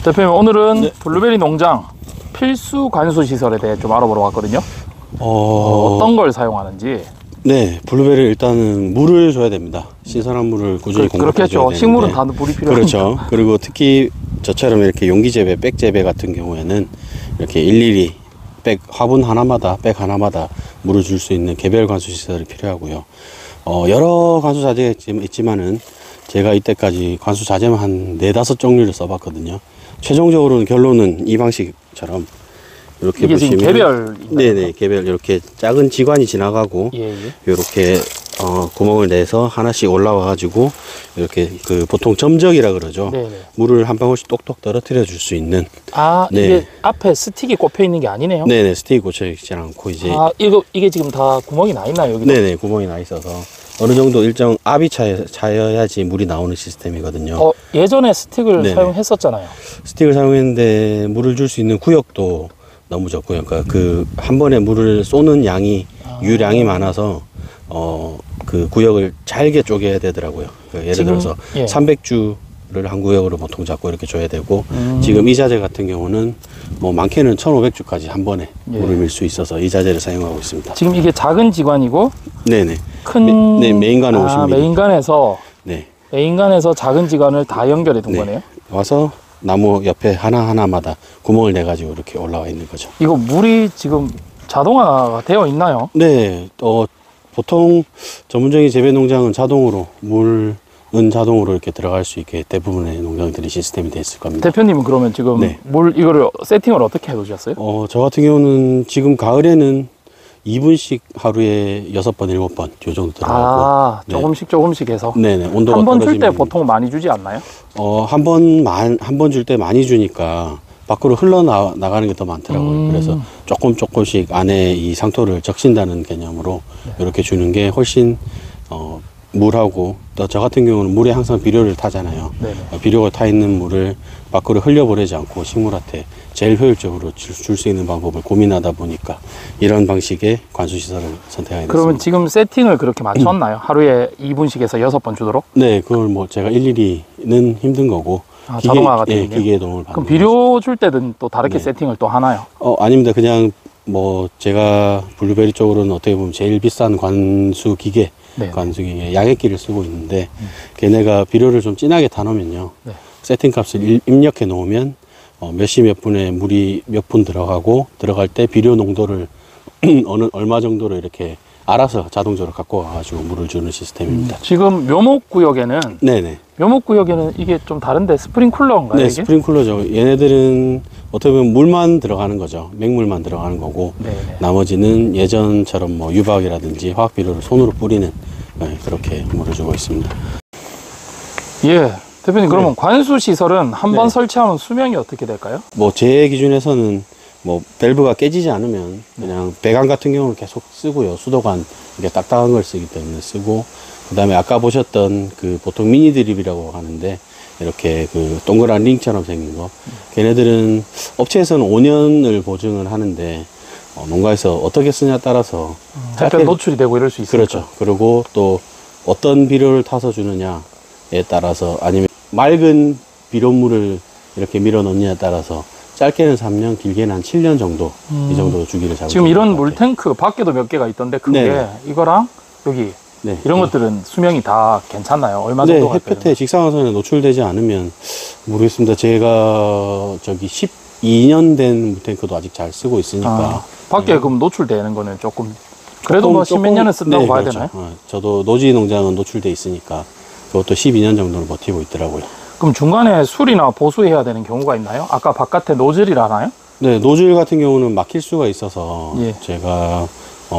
대표님, 오늘은 네. 블루베리 농장 필수 관수 시설에 대해 좀 알아보러 왔거든요. 어떤 걸 사용하는지. 네, 블루베리 일단은 물을 줘야 됩니다. 신선한 물을 꾸준히 공급해줘야 그렇겠죠. 되는데. 식물은 다 물이 필요합니다. 그렇죠. 그리고 특히 저처럼 이렇게 용기 재배, 백 재배 같은 경우에는 이렇게 일일이 화분 하나마다, 백 하나마다 물을 줄 수 있는 개별 관수 시설이 필요하고요. 여러 관수 자재가 있지만은 제가 이때까지 관수 자재만 한 4-5종류를 써봤거든요. 최종적으로는 결론은 이 방식처럼 이렇게 이게 보시면, 지금 개별. 네네, 개별 이렇게 작은 지관이 지나가고 이렇게 구멍을 내서 하나씩 올라와 가지고 이렇게 그 보통 점적이라 그러죠. 네네. 물을 한 방울씩 똑똑 떨어뜨려 줄 수 있는. 네. 이게 앞에 스틱이 꼽혀 있는 게 아니네요. 네네, 스틱이 꽂혀 있지 않고 이제. 이게 지금 다 구멍이 나 있나요, 여기? 네네, 구멍이 나 있어서 어느 정도 일정 압이 차여야지 물이 나오는 시스템이거든요. 예전에 스틱을 사용했었잖아요. 스틱을 사용했는데 물을 줄 수 있는 구역도 너무 적고요. 그러니까 그 한 번에 물을 쏘는 양이 유량이 많아서 그 구역을 잘게 쪼개야 되더라고요. 그러니까 예를 들어서 300주를 한 구역으로 보통 잡고 이렇게 줘야 되고, 지금 이 자재 같은 경우는 뭐 많게는 1500주까지 한 번에 물을 밀 수 있어서 이 자재를 사용하고 있습니다. 지금 이게 작은 지관이고, 네네, 큰 메인관은 50mm. 메인관에서 작은 지관을 다 연결해 둔 거네요. 와서 나무 옆에 하나하나마다 구멍을 내 가지고 이렇게 올라와 있는 거죠. 이거 물이 지금 자동화가 되어 있나요? 네, 보통 전문적인 재배 농장은 자동으로 물은 자동으로 이렇게 들어갈 수 있게 대부분의 농장들이 시스템이 되어 있을 겁니다. 대표님은 그러면 지금 이거를 세팅을 어떻게 해 놓으셨어요? 저 같은 경우는 지금 가을에는 2분씩 하루에 6번, 7번 요 정도 들어가고. 조금씩 해서. 네네, 온도가 한 번 줄 때 보통 많이 주지 않나요? 한 번 줄 때 많이 주니까 밖으로 흘러나가는 게 더 많더라고요. 그래서 조금씩 안에 이 상토를 적신다는 개념으로 이렇게 주는 게 훨씬 물하고, 또 저 같은 경우는 물에 항상 비료를 타잖아요. 비료가 타 있는 물을 밖으로 흘려보내지 않고 식물한테 제일 효율적으로 줄 수 있는 방법을 고민하다 보니까 이런 방식의 관수시설을 선택하게 됐습니다. 그러면 지금 세팅을 그렇게 맞췄나요? 하루에 2분씩 해서 6번 주도록? 네, 그걸 뭐 제가 일일이는 힘든 거고, 자동화가 되어 있네요. 기계의 도움을 받는. 그럼 비료 줄 때는 또 다르게 세팅을 또 하나요? 아닙니다. 그냥 뭐 제가 블루베리 쪽으로는 어떻게 보면 제일 비싼 관수기계, 양액기를 쓰고 있는데, 걔네가 비료를 좀 진하게 타놓으면요, 세팅 값을 입력해 놓으면 몇 분에 물이 몇 분 들어가고, 들어갈 때 비료 농도를 얼마 정도로 이렇게 알아서 자동적으로 갖고 와가지고 물을 주는 시스템입니다. 지금 묘목구역에는 묘목구역에는 이게 좀 다른데 스프링쿨러인가요? 네, 이게? 스프링쿨러죠. 얘네들은 어떻게 보면 물만 들어가는 거죠. 맹물만 들어가는 거고, 나머지는 예전처럼 뭐 유박이라든지 화학 비료를 손으로 뿌리는, 그렇게 물을 주고 있습니다. 예, 대표님, 그러면 관수 시설은 한 번 설치하면 수명이 어떻게 될까요? 뭐 제 기준에서는 뭐 밸브가 깨지지 않으면 그냥 배관 같은 경우는 계속 쓰고요. 수도관 이렇게 딱딱한 걸 쓰기 때문에 쓰고, 그 다음에 아까 보셨던 그 보통 미니 드립이라고 하는데 이렇게 그 동그란 링처럼 생긴 거, 걔네들은 업체에서는 5년을 보증을 하는데 농가에서 어떻게 쓰냐에 따라서 잠깐 노출이 되고 이럴 수 있어요. 그렇죠. 그리고 또 어떤 비료를 타서 주느냐에 따라서, 아니면 맑은 비료물을 이렇게 밀어 넣느냐에 따라서 짧게는 3년, 길게는 한 7년 정도, 이 정도 주기를 잡고. 지금 이런 물탱크 밖에도 몇 개가 있던데, 그게 이거랑 여기 이런 것들은 수명이 다 괜찮나요? 얼마 정도? 햇볕에 직사광선에 노출되지 않으면 모르겠습니다. 제가 저기 12년 된 물탱크도 아직 잘 쓰고 있으니까. 밖에 그럼 노출되는 거는 조금 그래도 뭐 10몇 년은 쓴다고 봐야 되나요? 저도 노지 농장은 노출돼 있으니까 그것도 12년 정도는 버티고 있더라고요. 그럼 중간에 수리나 보수해야 되는 경우가 있나요? 아까 바깥에 노즐이라나요? 네, 노즐 같은 경우는 막힐 수가 있어서 제가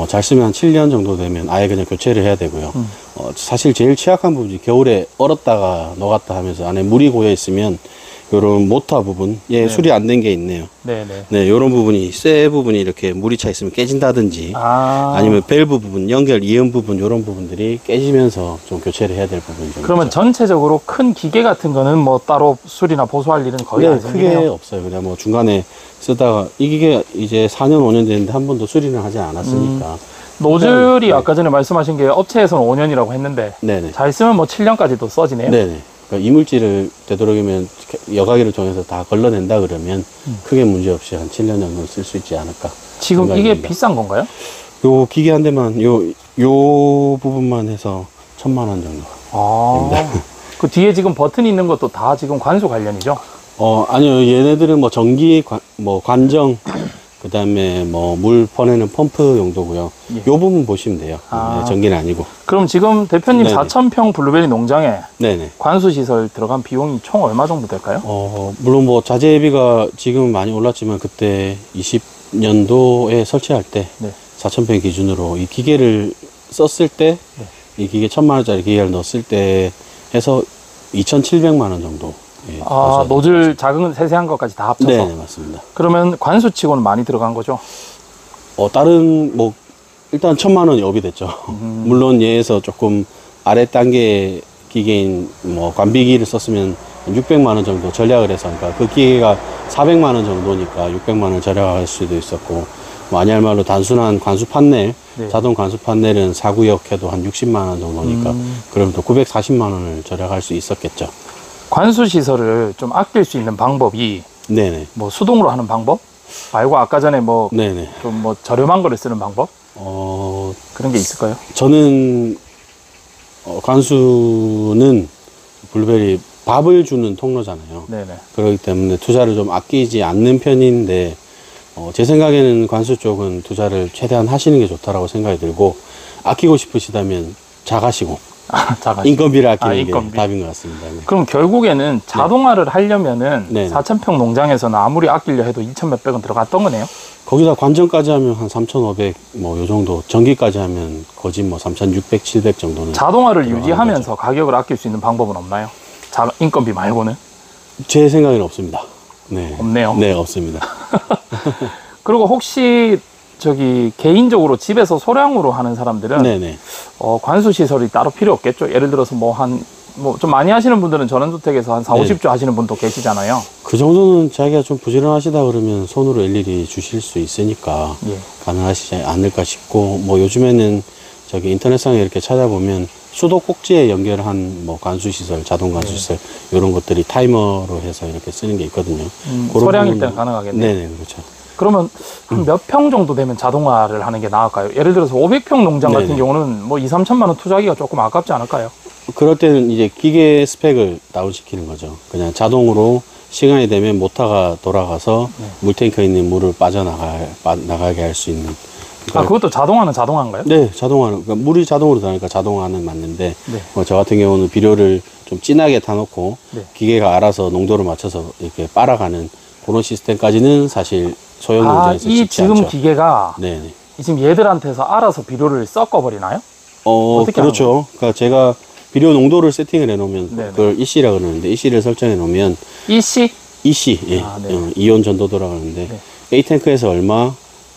잘 쓰면 한 7년 정도 되면 아예 그냥 교체를 해야 되고요. 사실 제일 취약한 부분이 겨울에 얼었다가 녹았다 하면서 안에 물이 고여 있으면 요런 모터 부분, 수리 안 된 게 있네요. 요런 부분이, 쇠 부분이 이렇게 물이 차 있으면 깨진다든지, 아니면 밸브 부분, 연결 이음 부분, 요런 부분들이 깨지면서 좀 교체를 해야 될 부분이 좀 그러면 있죠. 전체적으로 큰 기계 같은 거는 뭐 따로 수리나 보수할 일은 거의 안 생기네요? 크게 없어요. 그냥 뭐 중간에 쓰다가, 이 기계 이제 4년, 5년 됐는데 한 번도 수리는 하지 않았으니까. 노즐이 아까 전에 말씀하신 게 업체에서는 5년이라고 했는데 잘 쓰면 뭐 7년까지도 써지네요? 그러니까 이물질을 되도록이면 여과기를 통해서 다 걸러낸다 그러면 크게 문제 없이 한 7년 정도 쓸 수 있지 않을까. 지금 이게 생각입니다. 비싼 건가요? 요 기계 한 대만 요 부분만 해서 1,000만 원 정도. 그 뒤에 지금 버튼이 있는 것도 다 지금 관수 관련이죠? 아니요. 얘네들은 뭐 전기 뭐 관정 그다음에 뭐 물 퍼내는 펌프 용도고요. 예. 요 부분 보시면 돼요. 네, 전기는 아니고. 그럼 지금 대표님 네네. 4,000평 블루베리 농장에 네네. 관수 시설 들어간 비용이 총 얼마 정도 될까요? 물론 뭐 자재비가 지금 많이 올랐지만 그때 20년도에 설치할 때 네. 4,000평 기준으로 이 기계를 썼을 때 이 네. 기계 1,000만 원짜리 기계를 넣었을 때 해서 2,700만 원 정도. 예, 노즐 작은 세세한 것까지 다 합쳐서? 네, 맞습니다. 그러면 관수치고는 많이 들어간 거죠? 다른 뭐 일단 1,000만 원이 업이 됐죠. 물론 얘에서 조금 아래 단계 기계인 뭐 관비기를 썼으면 600만 원 정도 절약을 해서, 그러니까 그 기계가 400만 원 정도니까 600만 원 절약할 수도 있었고, 뭐 아니할 말로 단순한 관수 판넬, 네. 자동 관수 판넬은 4구역 해도 한 60만 원 정도니까 그럼 또 940만 원을 절약할 수 있었겠죠. 관수 시설을 좀 아낄 수 있는 방법이 네네. 뭐 수동으로 하는 방법 말고 아까 전에 뭐 네네. 좀 뭐 저렴한 거를 쓰는 방법 그런 게 있을까요? 저는 관수는 블루베리 밥을 주는 통로잖아요. 네네. 그렇기 때문에 투자를 좀 아끼지 않는 편인데, 제 생각에는 관수 쪽은 투자를 최대한 하시는 게 좋다라고 생각이 들고, 아끼고 싶으시다면 자가시고 인건비를 아끼는 인건비. 게 답인 것 같습니다. 네. 그럼 결국에는 자동화를 하려면은 네네. 4,000평 농장에서는 아무리 아끼려 해도 2,000 몇백은 들어갔던 거네요? 거기다 관정까지 하면 한 3,500 뭐 요 정도, 전기까지 하면 거짓 뭐 3,600, 700 정도는. 자동화를 들어가는 유지하면서 가격을 아낄 수 있는 방법은 없나요? 인건비 말고는? 제 생각에는 없습니다. 네. 없네요. 네, 없습니다. 그리고 혹시 개인적으로 집에서 소량으로 하는 사람들은 네네. 관수 시설이 따로 필요 없겠죠? 예를 들어서 좀 많이 하시는 분들은 전원주택에서 한 4, 네. 50조 하시는 분도 계시잖아요. 그 정도는 자기가 좀 부지런하시다 그러면 손으로 일일이 주실 수 있으니까 예. 가능하시지 않을까 싶고, 뭐 요즘에는 인터넷상에 이렇게 찾아보면 수도 꼭지에 연결한 뭐 관수시설, 자동 관수시설 이런 것들이 타이머로 해서 이렇게 쓰는 게 있거든요. 그런 소량일 부분은- 때는 가능하겠네요. 네네, 그렇죠. 그러면 한 몇 평 정도 되면 자동화를 하는 게 나을까요? 예를 들어서 500평 농장 같은 네네. 경우는 뭐 2, 3천만 원 투자하기가 조금 아깝지 않을까요? 그럴 때는 이제 기계 스펙을 다운시키는 거죠. 그냥 자동으로 시간이 되면 모터가 돌아가서 물탱크에 있는 물을 나가게 할 수 있는. 그것도 자동화는 자동화인가요? 네, 자동화는, 그러니까 물이 자동으로 다니까 자동화는 맞는데, 네. 저 같은 경우는 비료를 좀 진하게 타놓고, 네. 기계가 알아서 농도를 맞춰서 이렇게 빨아가는 그런 시스템까지는 사실 소형 농장에서 이 쉽지 지금 않죠. 기계가 네네. 지금 얘들한테서 알아서 비료를 섞어버리나요? 어떻게 그렇죠. 그러니까 제가 비료 농도를 세팅을 해놓으면 네네. 그걸 EC라 그러는데, EC를 설정해 놓으면 EC? EC, 예, 네. 이온 전도도라 그러는데, 네. A 탱크에서 얼마,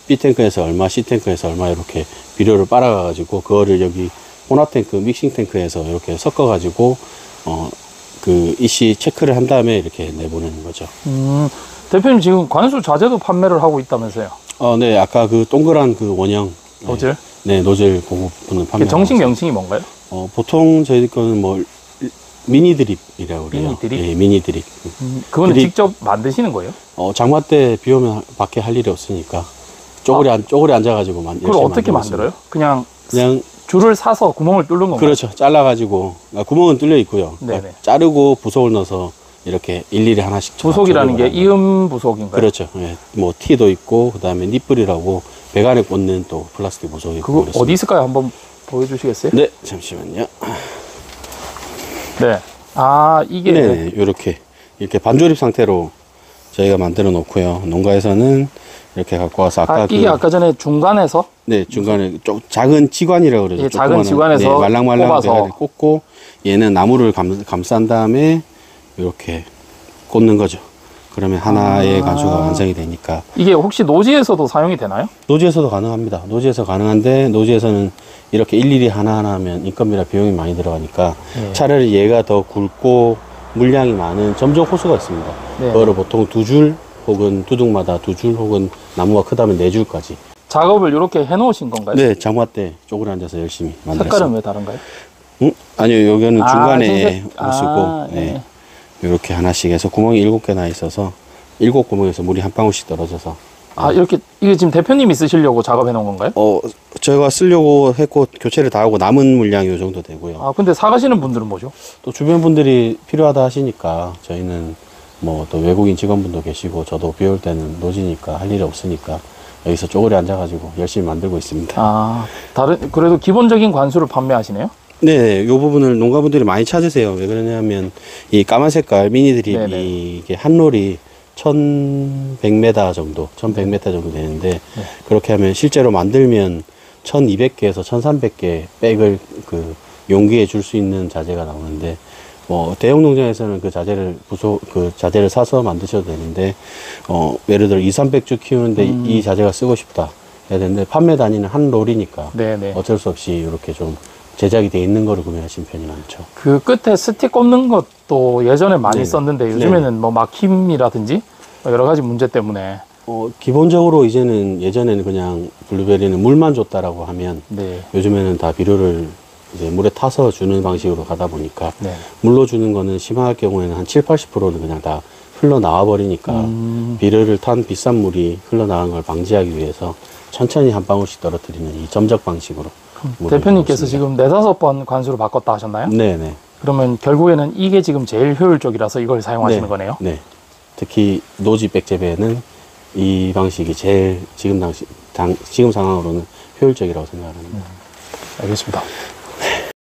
B 탱크에서 얼마, C 탱크에서 얼마 이렇게 비료를 빨아가지고 그거를 여기 혼합 탱크, 믹싱 탱크에서 이렇게 섞어가지고 그 EC 체크를 한 다음에 이렇게 내보내는 거죠. 대표님 지금 관수 자재도 판매를 하고 있다면서요? 네, 아까 그 동그란 그 원형 노즐? 네, 노즐 그거 부분은 판매. 정식 명칭이 뭔가요? 보통 저희 거는 뭐 미니 드립이라고 그래요. 미니 드립? 예, 미니 드립. 그거는 드립. 직접 만드시는 거예요? 장마 때 비 오면 밖에 할 일이 없으니까 쪼그리 앉아가지고 그걸 어떻게 만들어요? 그냥 줄을 사서 구멍을 뚫는 건가요? 그렇죠. 잘라가지고 구멍은 뚫려 있고요. 그러니까 네네. 자르고 부속을 넣어서 이렇게 일일이 하나씩 부속이라는 게 조립을 하는 이음 부속인가요? 그렇죠. 예, 뭐 티도 있고 그다음에 니플이라고 배관에 꽂는 또 플라스틱 부속이 있고 그거 그렇습니다. 어디 있을까요? 한번 보여주시겠어요? 네, 잠시만요. 네. 이게 네, 이렇게 반조립 상태로 저희가 만들어 놓고요. 농가에서는 이렇게 갖고 와서 이게 아까 전에 중간에서 네, 중간에 좀 작은 지관이라고 그러죠. 예, 작은 조그마한, 지관에서 네, 말랑말랑 꼽아서. 배관을 꽂고 얘는 나무를 감싼 다음에 이렇게 꽂는 거죠. 그러면 하나의 관수가 완성이 되니까. 이게 혹시 노지에서도 사용이 되나요? 노지에서도 가능합니다. 노지에서 가능한데 노지에서는 이렇게 일일이 하나하나 하면 인건비나 비용이 많이 들어가니까 네. 차라리 얘가 더 굵고 물량이 많은 점적 호수가 있습니다. 네. 그거를 보통 2줄 혹은 두둑마다 2줄 혹은 나무가 크다면 4줄까지. 작업을 이렇게 해놓으신 건가요? 네, 장마 때 쪼그려 앉아서 열심히 만들었습니다. 색깔은 왜 다른가요? 아니요, 여기는 중간에 흰색. 쓰고 네. 이렇게 하나씩 해서 구멍이 7개나 있어서 7구멍에서 물이 한 방울씩 떨어져서 이렇게 이게 지금 대표님이 쓰시려고 작업해 놓은 건가요? 제가 쓰려고 했고 교체를 다 하고 남은 물량이 요 정도 되고요. 근데 사가시는 분들은 뭐죠? 또 주변 분들이 필요하다 하시니까 저희는 뭐 또 외국인 직원분도 계시고 저도 비 올 때는 노지니까 할 일이 없으니까 여기서 쪼그려 앉아가지고 열심히 만들고 있습니다. 그래도 기본적인 관수를 판매하시네요? 네, 이 부분을 농가분들이 많이 찾으세요. 왜 그러냐면 이 까만 색깔 미니 드립이 이게 한 롤이 1100m 정도, 1100m 정도 되는데 그렇게 하면 실제로 만들면 1200개에서 1300개 백을 그 용기에 줄 수 있는 자재가 나오는데 뭐 대형 농장에서는 그 자재를 사서 만드셔도 되는데 예를 들어 200~300주 키우는데 이 자재가 쓰고 싶다 해야 되는데 판매 단위는 한 롤이니까 어쩔 수 없이 이렇게 좀 제작이 돼 있는 거를 구매하시는 편이 많죠. 그 끝에 스틱 꼽는 것도 예전에 많이 썼는데 요즘에는 뭐 막힘이라든지 여러 가지 문제 때문에 기본적으로 예전에는 그냥 블루베리는 물만 줬다라고 하면 요즘에는 다 비료를 이제 물에 타서 주는 방식으로 가다 보니까 물로 주는 거는 심할 경우에는 한 70~80%는 그냥 다 흘러나와 버리니까 비료를 탄 비싼 물이 흘러나가는 걸 방지하기 위해서 천천히 한 방울씩 떨어뜨리는 이 점적 방식으로 대표님께서 지금 4~5번 관수로 바꿨다 하셨나요? 네네. 그러면 결국에는 이게 지금 제일 효율적이라서 이걸 사용하시는 거네요? 네. 특히 노지 백재배는 이 방식이 제일 지금 상황으로는 효율적이라고 생각합니다. 알겠습니다.